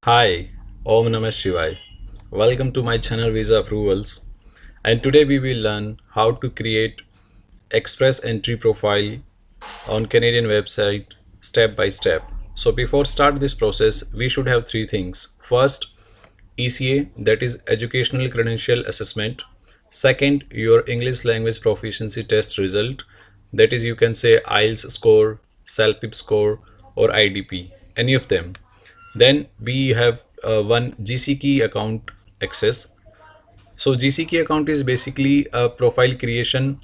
Hi, Om Namah Shivaya. Welcome to my channel Visa Approvals. And today we will learn how to create express entry profile on Canadian website step by step. So before start this process, we should have three things. First, ECA, that is Educational Credential Assessment. Second, your English language proficiency test result, that is you can say IELTS score, CELPIP score or IDP, any of them. Then we have one GCKey account access. So GCKey account is basically a profile creation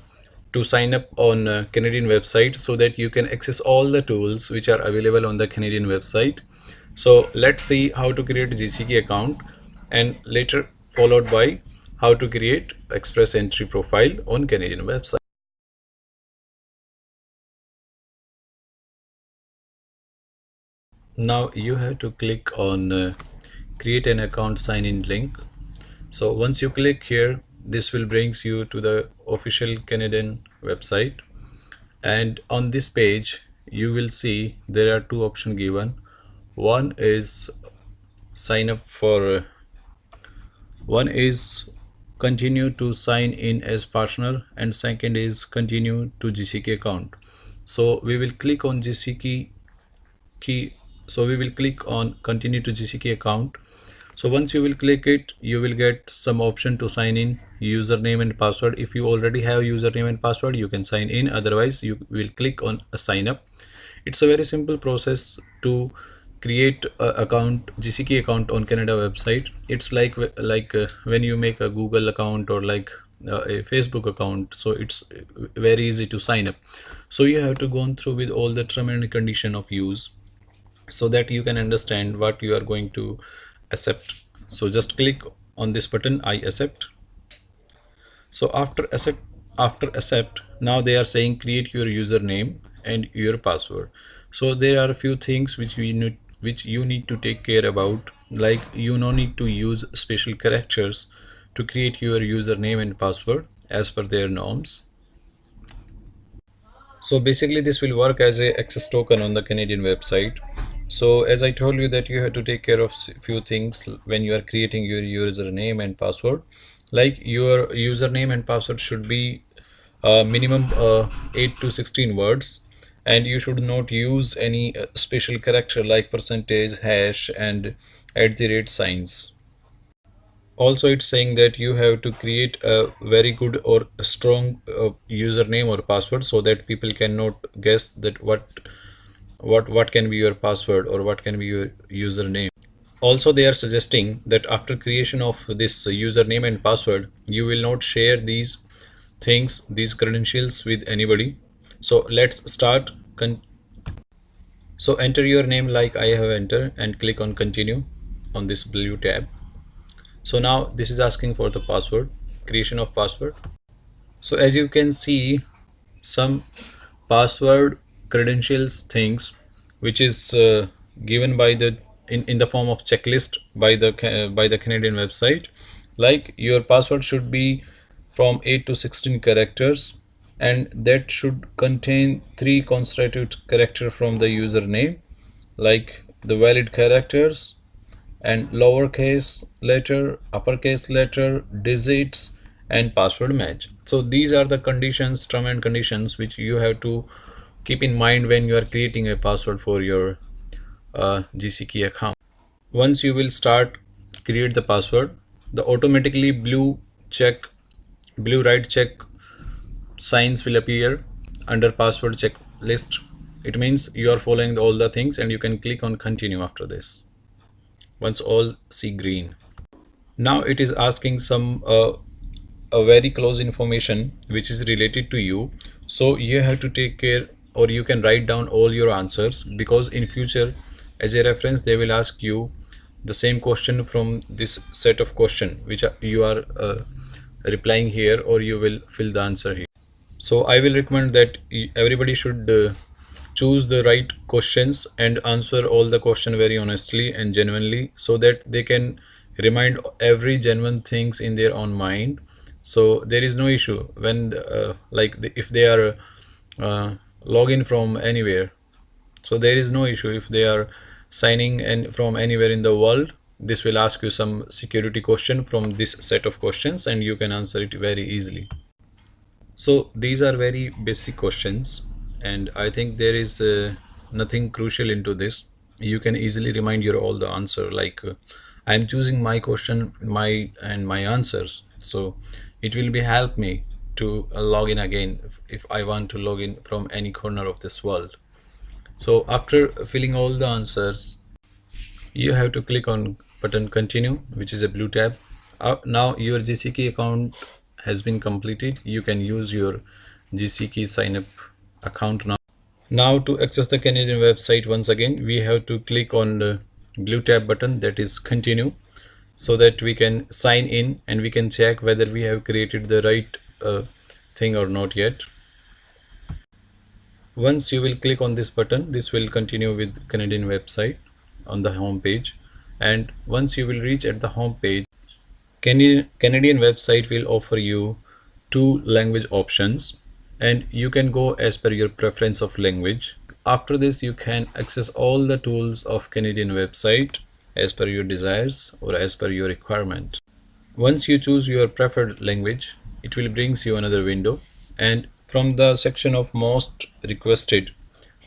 to sign up on Canadian website so that you can access all the tools which are available on the Canadian website. So let's see how to create a GCKey account and later followed by how to create express entry profile on Canadian website. Now you have to click on create an account sign in link. So once you click here, this will brings you to the official Canadian website, and on this page you will see there are two options given. One is sign up for one is continue to sign in as partner, and second is continue to GCK account. So we will click on GCK key. So we will click on continue to GCK account. So once you will click it, you will get some option to sign in, username and password. If you already have username and password, you can sign in. Otherwise, you will click on a sign up. It's a very simple process to create a account, GCK account on Canada website. It's like when you make a Google account or like a Facebook account. So it's very easy to sign up. So you have to go on through with all the term and condition of use so that you can understand what you are going to accept. So just click on this button, I accept. So after accept, now they are saying create your username and your password. So there are a few things which you need to take care about, like you no need to use special characters to create your username and password as per their norms. So basically this will work as a access token on the Canadian website. So as I told you that you have to take care of few things when you are creating your username and password. Like your username and password should be minimum 8 to 16 words, and you should not use any special character like percentage, hash and at the rate signs. Also it's saying that you have to create a very good or a strong username or password so that people cannot guess that what can be your password or what can be your username. Also they are suggesting that after creation of this username and password, you will not share these things, these credentials with anybody. So let's start. So enter your name like I have entered and click on continue on this blue tab. So now this is asking for the password, creation of password. So as you can see, some password credentials things which is given by the in the form of checklist by the Canadian website. Like your password should be from 8 to 16 characters, and that should contain three consecutive character from the username, like the valid characters and lowercase letter, uppercase letter, digits, and password match. So these are the conditions, term and conditions which you have to keep in mind when you are creating a password for your GCKey account. Once you will start create the password, the automatically blue right check signs will appear under password checklist. It means you are following all the things, and you can click on continue after this once all see green. Now it is asking some a very close information which is related to you. So you have to take care, or you can write down all your answers, because in future as a reference they will ask you the same question from this set of question which you are replying here, or you will fill the answer here. So I will recommend that everybody should choose the right questions and answer all the question very honestly and genuinely, so that they can remind every genuine things in their own mind. So there is no issue when if they are log in from anywhere. So there is no issue if they are signing and from anywhere in the world, this will ask you some security question from this set of questions and you can answer it very easily. So these are very basic questions, and I think there is nothing crucial into this. You can easily remind your all the answer. Like I am choosing my question, my answers. So it will be help me to log in again if I want to log in from any corner of this world. So after filling all the answers, you have to click on button continue, which is a blue tab. Now your GCKey account has been completed. You can use your GCKey sign up account now. Now to access the Canadian website, once again we have to click on the blue tab button, that is continue, so that we can sign in and we can check whether we have created the right thing or not yet. Once you will click on this button, this will continue with Canadian website on the home page, and once you will reach at the home page, Canadian website will offer you two language options and you can go as per your preference of language. After this, you can access all the tools of Canadian website as per your desires or as per your requirement. Once you choose your preferred language, it will brings you another window, and from the section of most requested,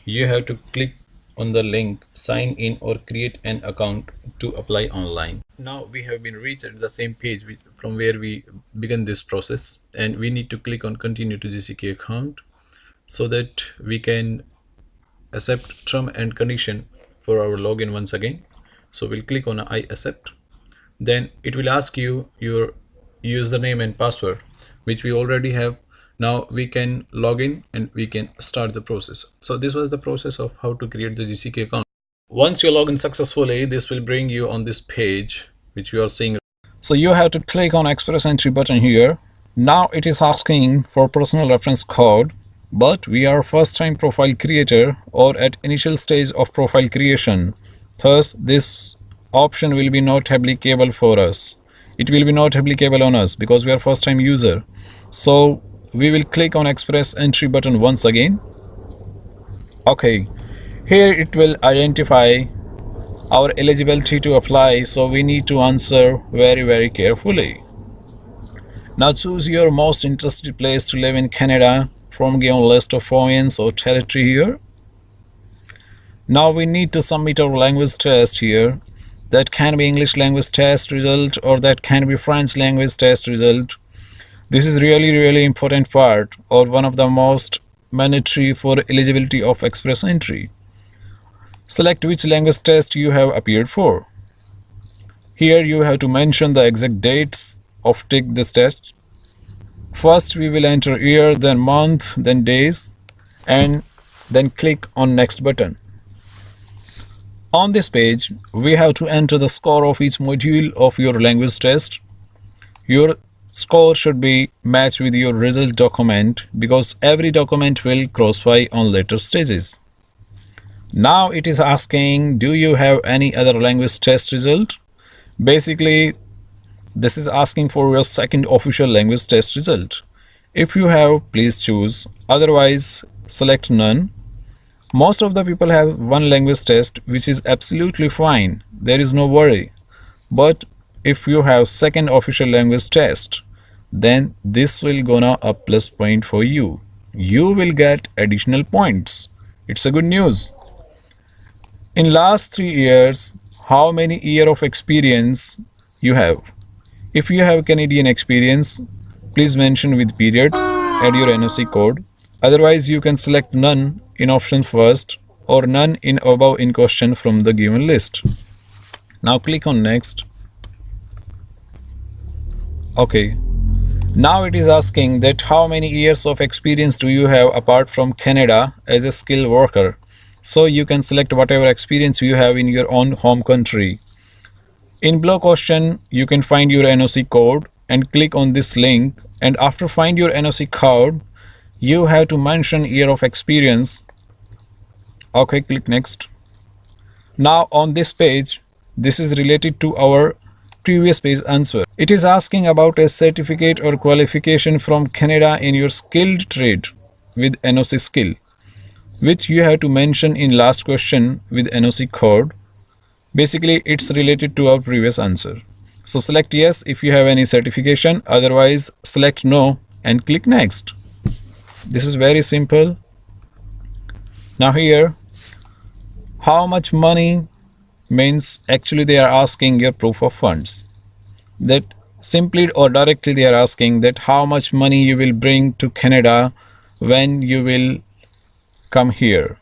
you have to click on the link sign in or create an account to apply online. Now we have been reached at the same page from where we began this process, and we need to click on continue to GCKey account so that we can accept term and condition for our login once again. So we'll click on I accept. Then it will ask you your username and password, which we already have. Now we can log in and we can start the process. So this was the process of how to create the GCKey account. Once you log in successfully, this will bring you on this page which you are seeing. So you have to click on express entry button here. Now it is asking for personal reference code, but we are first time profile creator or at initial stage of profile creation. Thus this option will be not applicable for us. It will be not applicable on us because we are first time user. So we will click on express entry button once again. Okay, here it will identify our eligibility to apply, so we need to answer very carefully. Now choose your most interested place to live in Canada from given list of province or territory here. Now we need to submit our language test here. That can be English language test result or that can be French language test result. This is really important part or one of the most mandatory for eligibility of express entry. Select which language test you have appeared for. Here you have to mention the exact dates of take this test. First we will enter year, then month, then days, and then click on next button. On this page, we have to enter the score of each module of your language test. Your score should be matched with your result document because every document will crossfire on later stages. Now it is asking, do you have any other language test result? Basically, this is asking for your second official language test result. If you have, please choose. Otherwise, select none. Most of the people have one language test, which is absolutely fine. There is no worry. But if you have second official language test, then this will gonna a plus point for you. You will get additional points. It's a good news. In last 3 years, how many year of experience you have? If you have Canadian experience, please mention with period, add your NOC code. Otherwise, you can select none in option first or none in above in question from the given list. Now click on next. Okay. Now it is asking that how many years of experience do you have apart from Canada as a skilled worker. So you can select whatever experience you have in your own home country. In below question, you can find your NOC code and click on this link, and after find your NOC code, you have to mention year of experience. Okay, click next. Now on this page, this is related to our previous page answer. It is asking about a certificate or qualification from Canada in your skilled trade with NOC skill, which you have to mention in last question with NOC code. Basically, it's related to our previous answer. So select yes if you have any certification, otherwise select no and click next. This is very simple. Now here, how much money means actually they are asking your proof of funds. That simply or directly they are asking that how much money you will bring to Canada when you will come here.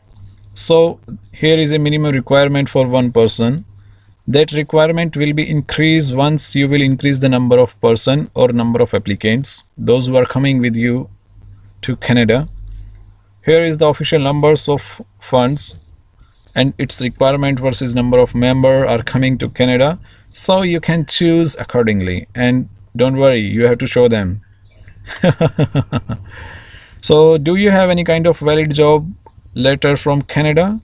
So here is a minimum requirement for one person. That requirement will be increased once you will increase the number of person or number of applicants, those who are coming with you to Canada. Here is the official numbers of funds and its requirement versus number of member are coming to Canada. So you can choose accordingly, and don't worry, you have to show them. So do you have any kind of valid job letter from Canada?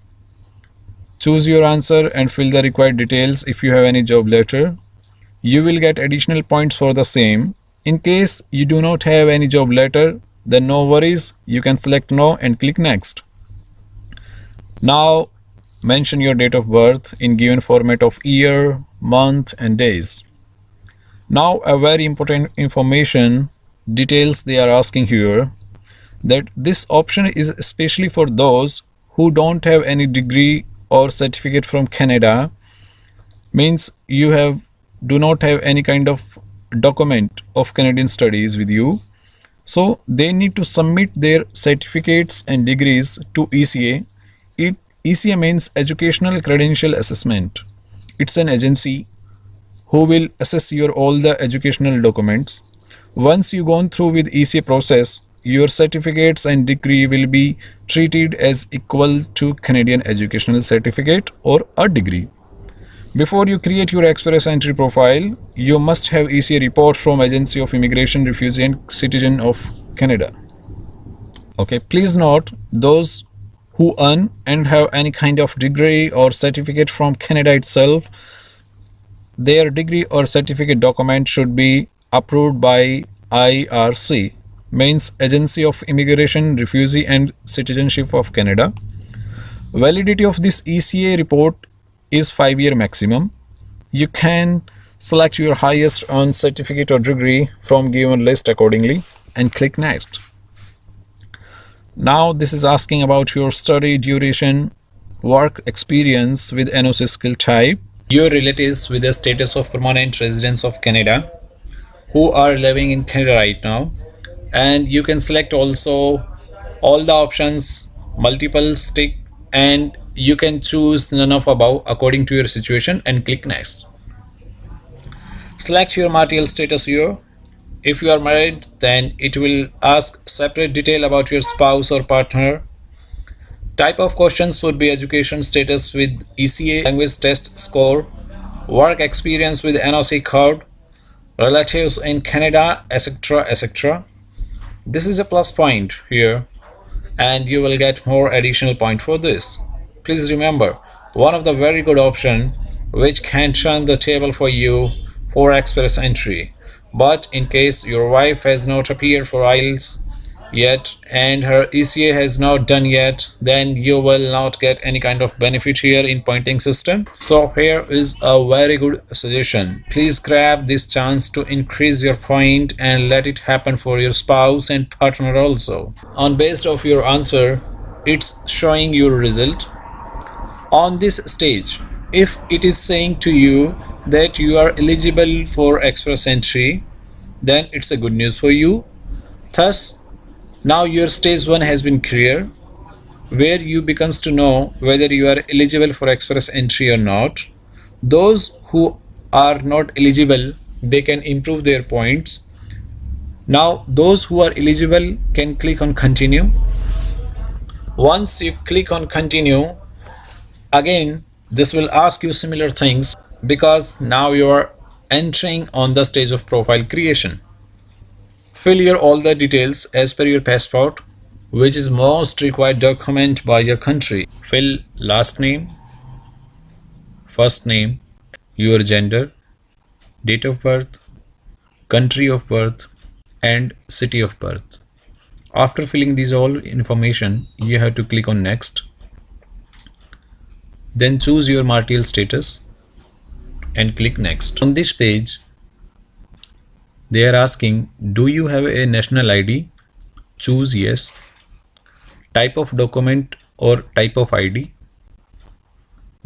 Choose your answer and fill the required details if you have any job letter. You will get additional points for the same. In case you do not have any job letter, then no worries, you can select no and click next. Now mention your date of birth in given format of year, month and days. Now a very important information details they are asking here, that this option is especially for those who don't have any degree or certificate from Canada, means you do not have any kind of document of Canadian studies with you. So they need to submit their certificates and degrees to ECA. ECA means Educational Credential Assessment. It's an agency who will assess your all the educational documents. Once you gone through with ECA process, your certificates and degree will be treated as equal to Canadian educational certificate or a degree. Before you create your express entry profile, you must have ECA report from Agency of Immigration, Refugee and Citizen of Canada. Okay, please note, those who earn and have any kind of degree or certificate from Canada itself, their degree or certificate document should be approved by IRC, means Agency of Immigration, Refugee and Citizenship of Canada. Validity of this ECA report is 5-year maximum. You can select your highest earned certificate or degree from given list accordingly and click next. Now this is asking about your study duration, work experience with NOC skill type, your relatives with the status of permanent residence of Canada who are living in Canada right now, and you can select also all the options, multiple stick, and you can choose none of above according to your situation and click next. Select your marital status here. If you are married, then it will ask separate detail about your spouse or partner. Type of questions would be education status with ECA language test score, work experience with NOC card, relatives in Canada, etc. etc. This is a plus point here, and you will get more additional point for this. Please remember, one of the very good option which can turn the table for you for express entry. But in case your wife has not appeared for IELTS yet and her ECA has not done yet, then you will not get any kind of benefit here in pointing system. So here is a very good suggestion. Please grab this chance to increase your point and let it happen for your spouse and partner also. On based of your answer, it's showing your result. On this stage, if it is saying to you that you are eligible for express entry, then it's a good news for you. Thus, now your stage 1 has been clear, where you becomes to know whether you are eligible for express entry or not. Those who are not eligible, they can improve their points. Now those who are eligible can click on continue. Once you click on continue, again this will ask you similar things, because now you are entering on the stage of profile creation. Fill your all the details as per your passport, which is most required document by your country. Fill last name, first name, your gender, date of birth, country of birth, and city of birth. After filling these all information, you have to click on next. Then choose your marital status. and click next. On this page, they are asking, do you have a national ID? Choose yes. Type of document or type of ID.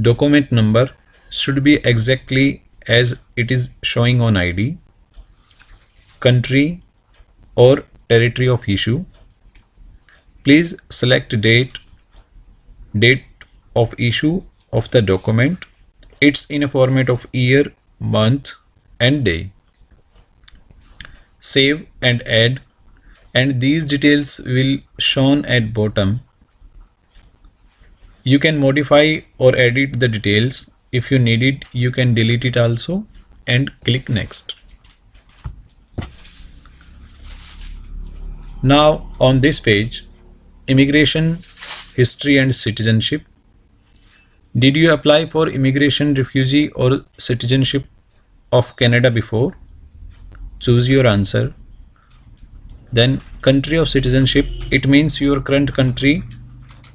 Document number should be exactly as it is showing on ID. Country or territory of issue. Please select date of issue of the document. It's in a format of year, month and day. Save and add, and these details will shown at bottom. You can modify or edit the details. If you need it, you can delete it also and click next. Now on this page, immigration, history and citizenship. Did you apply for immigration, refugee or citizenship of Canada before? Choose your answer. Then country of citizenship, it means your current country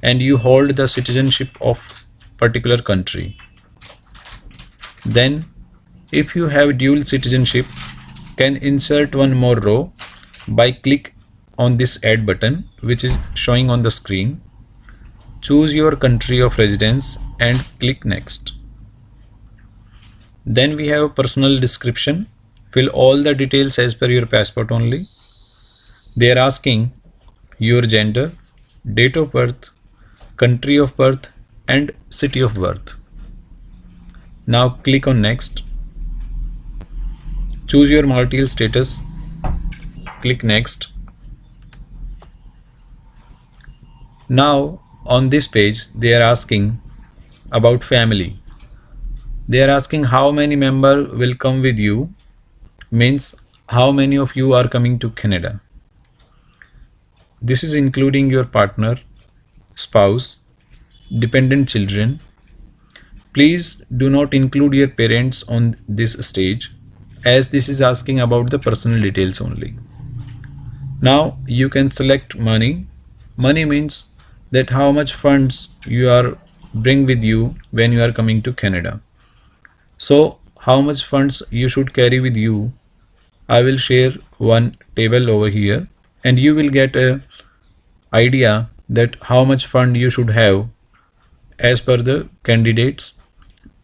and you hold the citizenship of particular country. Then if you have dual citizenship, can insert one more row by click on this add button which is showing on the screen. Choose your country of residence and click next. Then we have personal description. Fill all the details as per your passport only. They are asking your gender, date of birth, country of birth and city of birth. Now click on next. Choose your marital status. Click next. Now on this page they are asking about family. They are asking how many members will come with you, means how many of you are coming to Canada. This is including your partner, spouse, dependent children. Please do not include your parents on this stage as this is asking about the personal details only. Now you can select money. Money means that how much funds you are bring with you when you are coming to Canada. So how much funds you should carry with you, I will share one table over here and you will get a idea that how much fund you should have as per the candidates,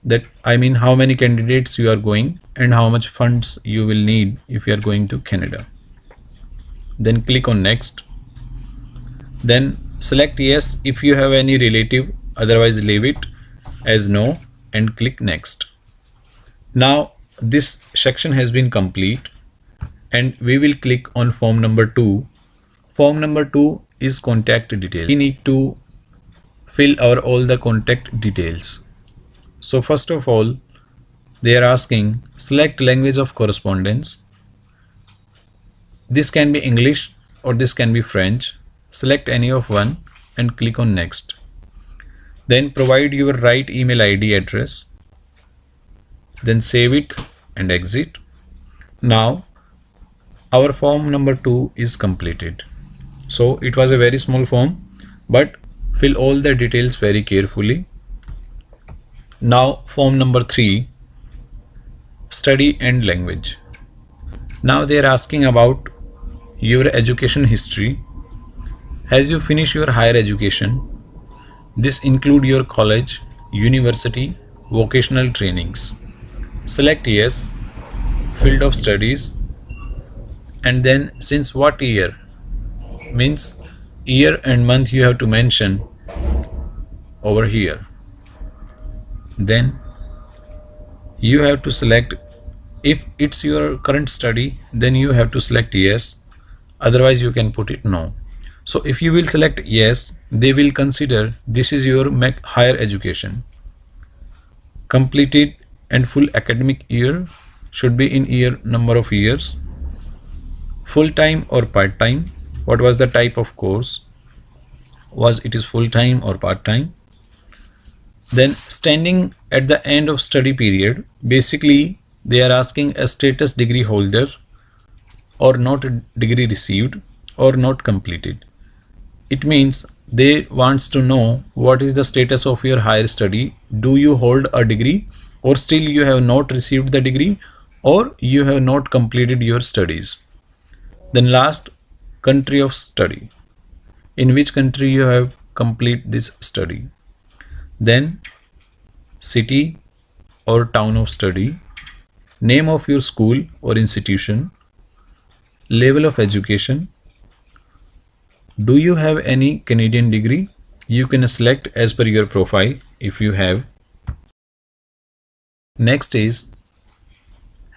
that I mean how many candidates you are going and how much funds you will need if you are going to Canada. Then click on next. Then select yes if you have any relative, otherwise leave it as no and click next. Now this section has been complete and we will click on form number 2. Form number 2 is contact details. We need to fill our all the contact details. So first of all, they are asking select language of correspondence. This can be English or this can be French. Select any of one and click on next. Then provide your right email ID address. Then save it and exit. Now our form number 2 is completed. So it was a very small form, but fill all the details very carefully. Now form number 3, study and language. Now they are asking about your education history. As you finish your higher education, this include your college, university, vocational trainings. Select yes, field of studies, and then since what year, means year and month you have to mention over here. Then you have to select, if it's your current study then you have to select yes, otherwise you can put it no. So if you will select yes, they will consider this is your higher education. Completed and full academic year should be in year number of years. Full time or part time, what was the type of course, was it is full time or part time. Then standing at the end of study period, basically they are asking a status degree holder or not a degree received or not completed. It means they wants to know what is the status of your higher study. Do you hold a degree or still you have not received the degree, or you have not completed your studies. Then last, country of study, in which country you have complete this study. Then city or town of study, name of your school or institution, level of education, do you have any Canadian degree? You can select as per your profile if you have. Next is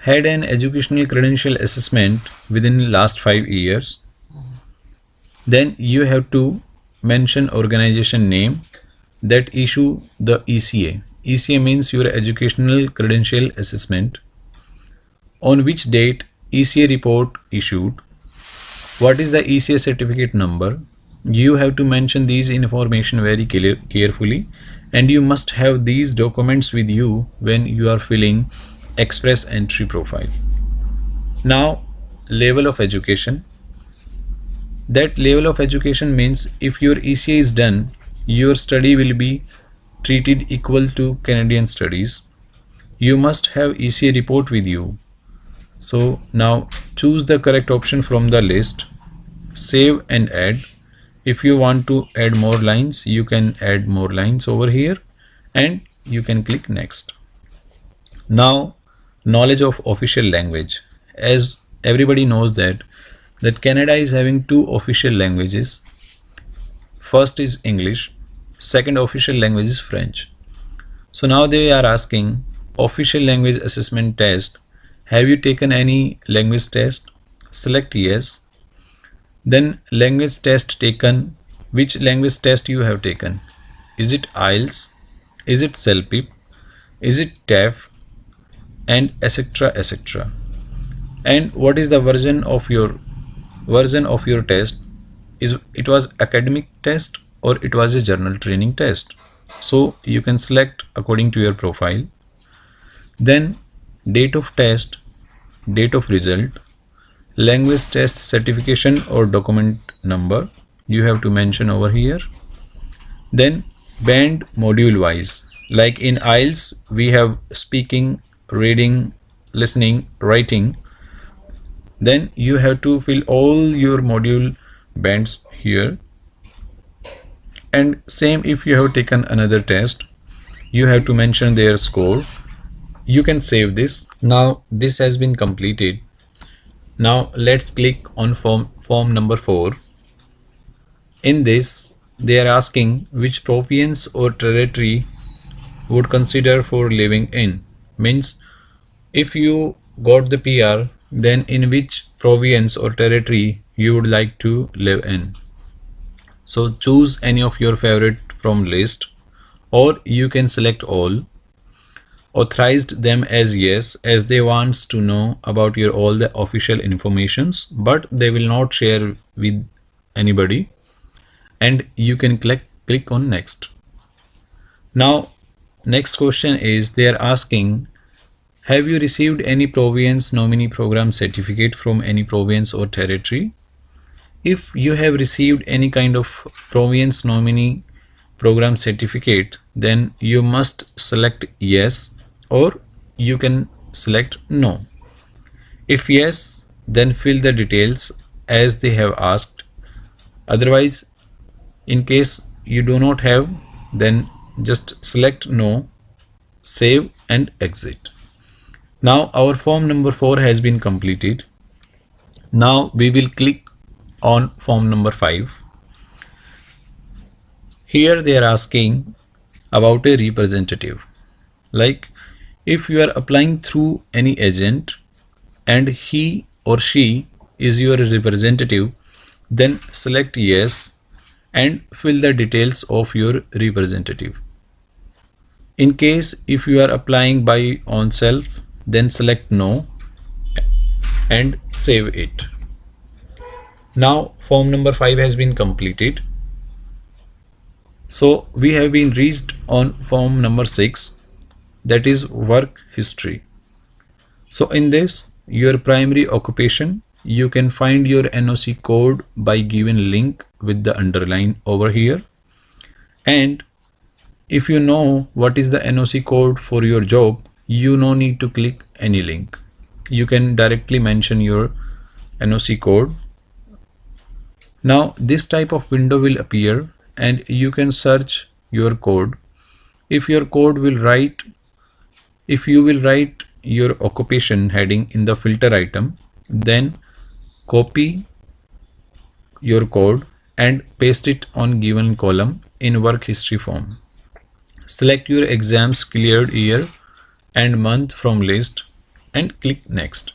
had an educational credential assessment within last 5 years. Then you have to mention organization name that issue the ECA. ECA means your educational credential assessment. On which date ECA report issued. What is the ECA certificate number? You have to mention these information very carefully, and you must have these documents with you when you are filling express entry profile. Now, level of education. That level of education means if your ECA is done, your study will be treated equal to Canadian studies. You must have ECA report with you. So now choose the correct option from the list, save and add. If you want to add more lines, you can add more lines over here and you can click next. Now, knowledge of official language. As everybody knows that Canada is having two official languages. First is English, second official language is French. So now they are asking official language assessment test. Have you taken any language test? Select yes. Then language test taken. Which language test you have taken? Is it IELTS? Is it CELPIP? Is it TEF? And etc. etc. And what is the version of your test? Is it was academic test or it was a general training test? So you can select according to your profile. Then date of test, date of result, language test certification or document number you have to mention over here. Then band module wise, like in IELTS we have speaking, reading, listening, writing. Then you have to fill all your module bands here. And same if you have taken another test, you have to mention their score. You can save this. Now this has been completed. Now let's click on form number 4. In this they are asking which province or territory would consider for living in. Means if you got the PR, then in which province or territory you would like to live in. So choose any of your favorite from list, or you can select all. Authorized them as yes, as they wants to know about your all the official informations, but they will not share with anybody. And you can click on next. Now next question is they are asking, have you received any province nominee program certificate from any province or territory? If you have received any kind of province nominee program certificate, then you must select yes, or you can select no. If yes, then fill the details as they have asked. Otherwise, in case you do not have, then just select no, save and exit. Now our form number 4 has been completed. Now we will click on form number 5. Here they are asking about a representative. Like if you are applying through any agent and he or she is your representative, then select yes and fill the details of your representative. In case if you are applying by own self, then select no and save it. Now form number 5 has been completed. So we have been reached on form number 6, that is work history. So in this, your primary occupation, you can find your NOC code by given link with the underline over here. And if you know what is the NOC code for your job, you no need to click any link. You can directly mention your NOC code. Now this type of window will appear and you can search your code. If your code will write, if you will write your occupation heading in the filter item, then copy your code and paste it on given column in work history form. Select your exams cleared year and month from list and click next.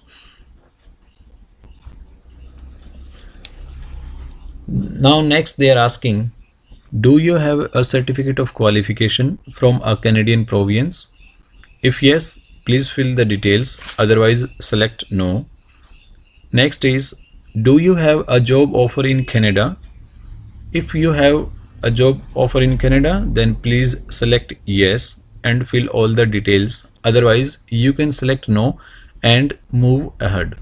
Now next they are asking, do you have a certificate of qualification from a Canadian province? If yes, please fill the details, otherwise select no. Next is, do you have a job offer in Canada? If you have a job offer in Canada, then please select yes and fill all the details, otherwise you can select no and move ahead.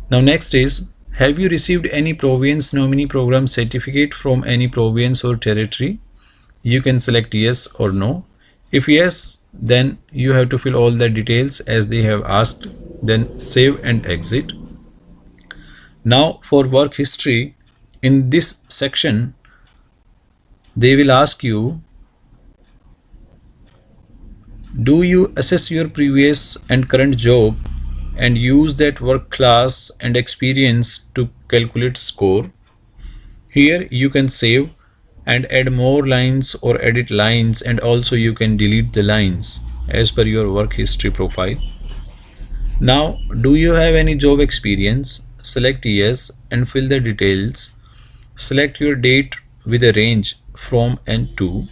Now next is, have you received any province nominee program certificate from any province or territory? You can select yes or no. If yes, then you have to fill all the details as they have asked, then save and exit. Now for work history, in this section, they will ask you, do you assess your previous and current job and use that work class and experience to calculate score? Here you can save and add more lines or edit lines, and also you can delete the lines as per your work history profile. Now, do you have any job experience? Select yes and fill the details. Select your date with a range from and to.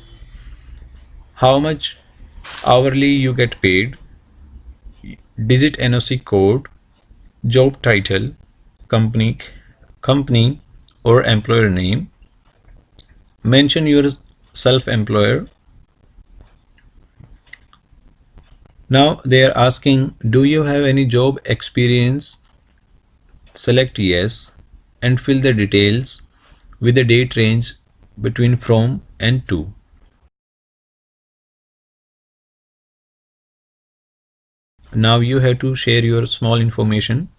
How much hourly you get paid. Digit NOC code. Job title. Company or employer name. Mention your self-employer. Now they are asking, do you have any job experience? Select yes and fill the details with the date range between from and to. Now you have to share your small information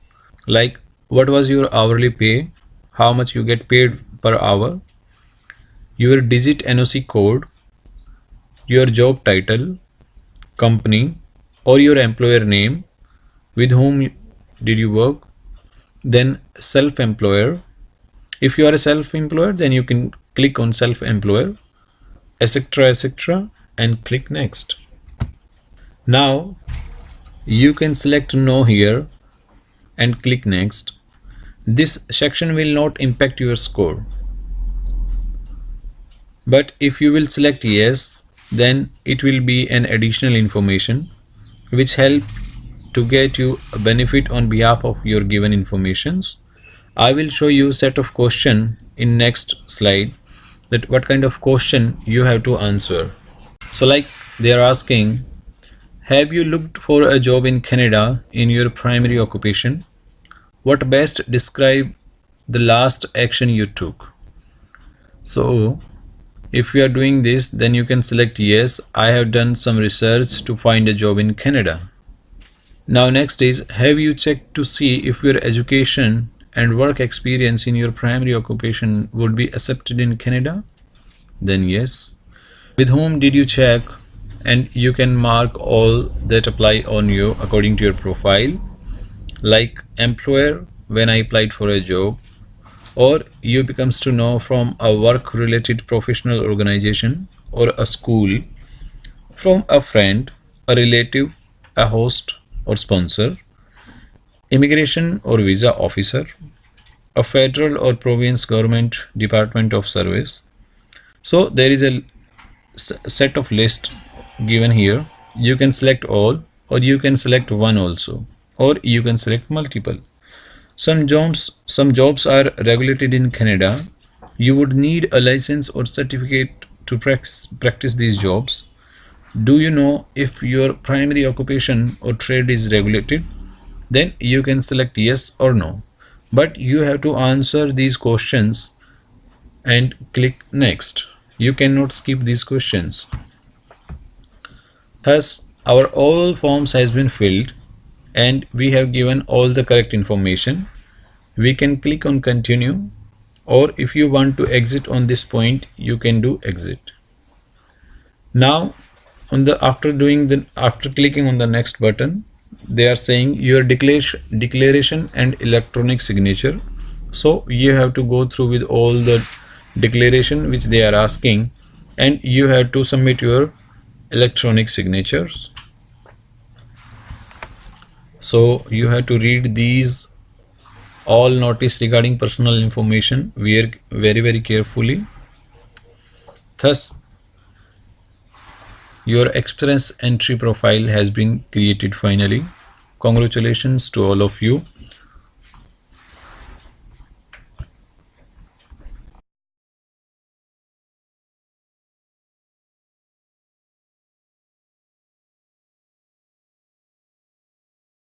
like what was your hourly pay, how much you get paid per hour, your digit NOC code, your job title, company or your employer name, with whom did you work, then self-employer. If you are a self-employer, then you can click on self-employer, etc., and click next. Now you can select no here and click next. This section will not impact your score, but if you will select yes, then it will be an additional information which help to get you a benefit on behalf of your given informations. I will show you set of question in next slide, that what kind of question you have to answer. So like they are asking, have you looked for a job in Canada in your primary occupation? What best describe the last action you took? So if you are doing this, then you can select yes, I have done some research to find a job in Canada. Now next is, have you checked to see if your education and work experience in your primary occupation would be accepted in Canada? Then yes. With whom did you check? And you can mark all that apply on you according to your profile, like employer when I applied for a job, or you becomes to know from a work related professional organization or a school, from a friend, a relative, a host or sponsor, immigration or visa officer, a federal or province government department of service. So there is a set of list given here. You can select all, or you can select one also, or you can select multiple. Some jobs are regulated in Canada. You would need a license or certificate to practice these jobs. Do you know if your primary occupation or trade is regulated? Then you can select yes or no. But you have to answer these questions and click next. You cannot skip these questions. Thus, our all forms has been filled and we have given all the correct information. We can click on continue, or if you want to exit on this point, you can do exit. Now on the after clicking on the next button, they are saying your declaration and electronic signature. So you have to go through with all the declaration which they are asking, and you have to submit your electronic signatures. So you have to read these all notice regarding personal information very carefully. Thus your experience entry profile has been created finally. Congratulations to all of you.